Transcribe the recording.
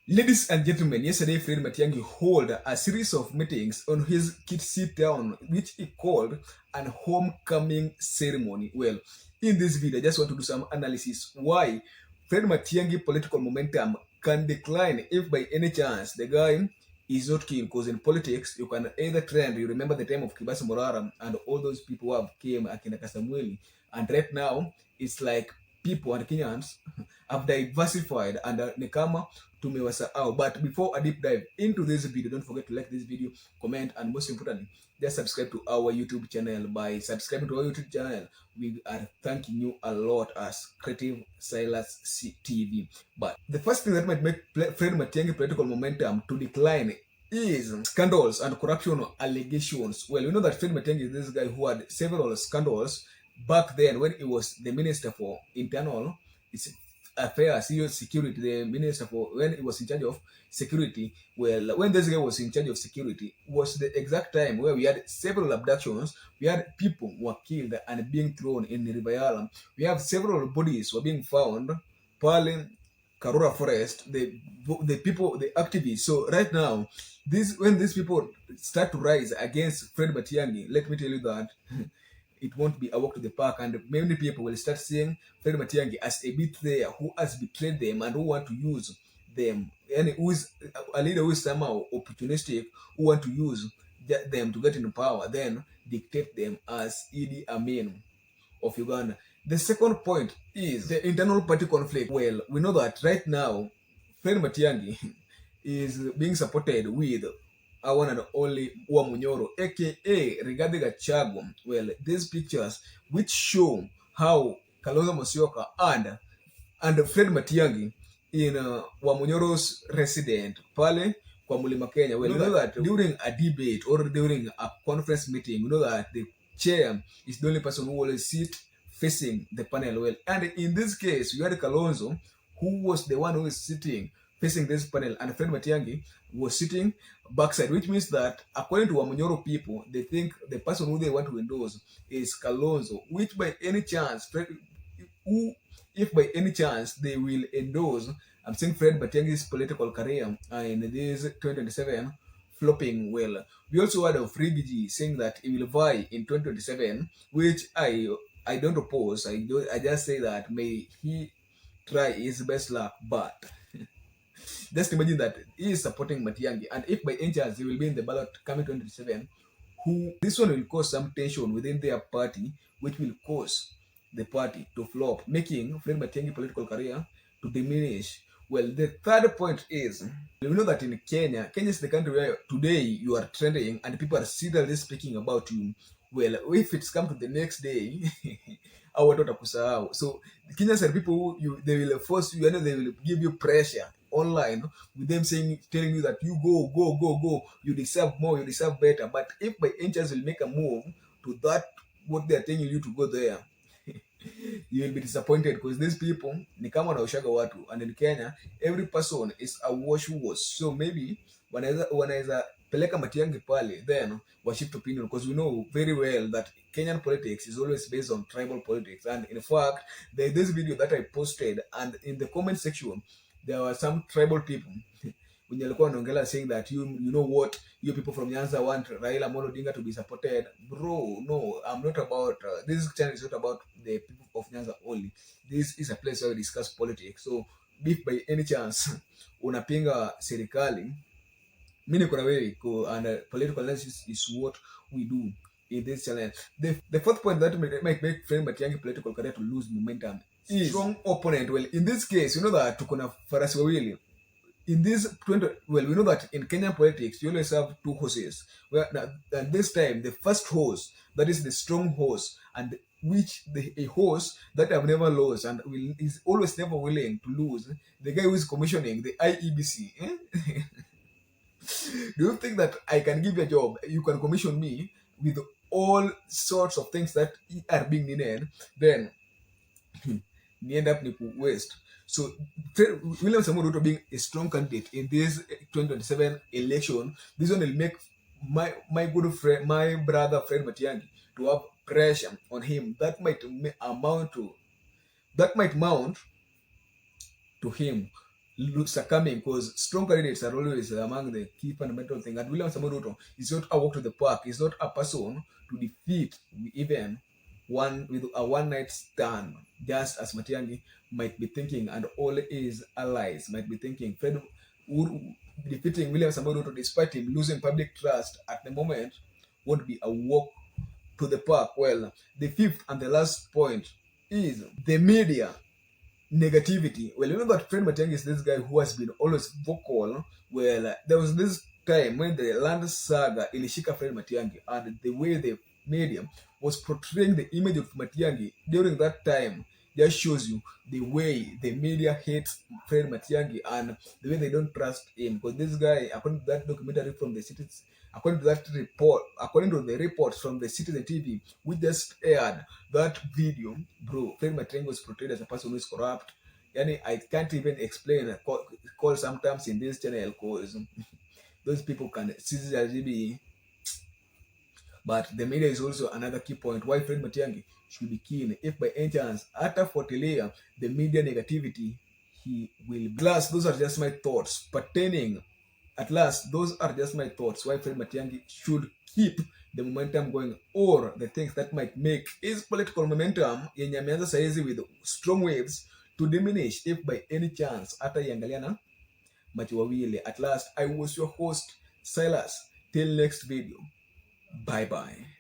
Ladies and gentlemen, yesterday Fred Matiangi held a series of meetings on his kid sit down, which he called an homecoming ceremony. Well, in this video, I just want to do some analysis why Fred Matiangi political momentum can decline if by any chance the guy is not keen. Because in politics, you can either trend, you remember the time of Kibasa Morara and all those people who have came, Akina Kasamueli, and right now it's like people and Kenyans have diversified and Nekama tumewasahau. But before I deep dive into this video, don't forget to like this video, comment, and most importantly, just subscribe to our YouTube channel. By subscribing to our YouTube channel, we are thanking you a lot as Creative Silas TV. But the first thing that might make Fred Matiangi political momentum to decline is scandals and corruption allegations. Well, you know that Fred Matiangi is this guy who had several scandals back then when he was the Minister for Internal Affairs, security, the minister for when he was in charge of security. Well, when this guy was in charge of security, was the exact time where we had several abductions, we had people who were killed and being thrown in Ribayala. We have several bodies were being found, Pale, Karura Forest, the people, the activists. So right now, this when these people start to rise against Fred Matiangi, let me tell you that it won't be a walk to the park, and many people will start seeing Fred Matiangi as a betrayer who has betrayed them and who want to use them, and who is a leader who is somehow opportunistic, who want to use them to get into power, then dictate them as Idi Amin of Uganda. The second point is the internal party conflict. Well, we know that right now, Fred Matiangi is being supported with our one and only Wamunyoro, aka Rigathi Gachagua. Well, these pictures which show how Kalonzo Musyoka and Fred Matiangi in Wamunyoro's resident pale kwa Mlima Kenya. Well, you know that during a debate or during a conference meeting, you know that the chair is the only person who will sit facing the panel. Well, and in this case, you had Kalonzo, who was the one who is sitting facing this panel, and Fred Matiangi was sitting backside, which means that according to Wamunyoro people, they think the person who they want to endorse is Kalonzo, which by any chance, who, if by any chance they will endorse, I'm saying Fred Matiangi's political career in this 2027 flopping well. We also heard of Rigiji saying that he will vie in 2027, which I don't oppose. I just say that may he try his best luck, but just imagine that he is supporting Matiangi, and if by any chance he will be in the ballot coming 2027, who this one will cause some tension within their party, which will cause the party to flop, making Fred Matiangi political career to diminish. Well, the third point is, we know that in Kenya is the country where today you are trending and people are seriously speaking about you. Well, if it's come to the next day, our watakusahau. So Kenyans are people who they will force you, and they will give you pressure online with them saying, telling you that you go, you deserve more, you deserve better. But if by any chance will make a move to that what they are telling you to go there, you will be disappointed, because these people ni kama wanaoshaga watu, and in Kenya every person is a wash. So maybe wanaweza peleka Matiangi pale, then shift opinion, because we know very well that Kenyan politics is always based on tribal politics. And in fact, there is this video that I posted, and in the comment section there were some tribal people when alikuwa wanaongelea saying that you know what, you people from Nyanza want Raila Amolo Odinga to be supported. Bro, no, I'm not about this channel is not about the people of Nyanza only. This is a place where we discuss politics. So if by any chance unapinga serikali, mimi niko na wewe, and political analysis is what we do in this channel. The fourth point that might make Fred Matiangi political career to lose momentum is strong opponent. Well, in this case, you know that tuko na farasi wawili in this 20. Well, we know that in Kenyan politics you always have two horses, where and this time the first horse, that is the strong horse, and which a horse that have never lost and is always never willing to lose, the guy who is commissioning the IEBC. Do you think that I can give you a job, you can commission me with all sorts of things that are being needed, then you end up waste? So William Samoei Ruto being a strong candidate in this 2027 election, this one will make my good friend, my brother Fred Matiangi, to have pressure on him that might mount to him succumbing, because strong candidates are always among the key fundamental thing. And William Samoei Ruto is not a walk to the park. He's not a person to defeat even one with a one night stand, just as Matiangi might be thinking, and all his allies might be thinking. Fred defeating William Samoei Ruto, despite him losing public trust at the moment, won't be a walk to the park. Well, the fifth and the last point is the media negativity. Well, you know that Fred Matiangi is this guy who has been always vocal. Well, there was this time when the land saga ilishika Fred Matiangi, and the way the media was portraying the image of Matiangi during that time just shows you the way the media hates Fred Matiangi and the way they don't trust him. Because this guy, according to that documentary from the cities, according to that report, according to the reports from the Citizen TV, we just aired that video, bro. Fred Matiangi was portrayed as a person who is corrupt. Yani, I can't even explain call sometimes in this channel because those people can seriously be. But the media is also another key point why Fred Matiangi should be keen. If by any chance, after Fortilia, the media negativity, he will. Last, those are just my thoughts pertaining. At last, those are just my thoughts why Fred Matiangi should keep the momentum going, or the things that might make his political momentum yenye ameanza saizi with strong waves to diminish if by any chance hata iangalia na macho wawili. At last, I was your host Silas. Till next video. Bye bye.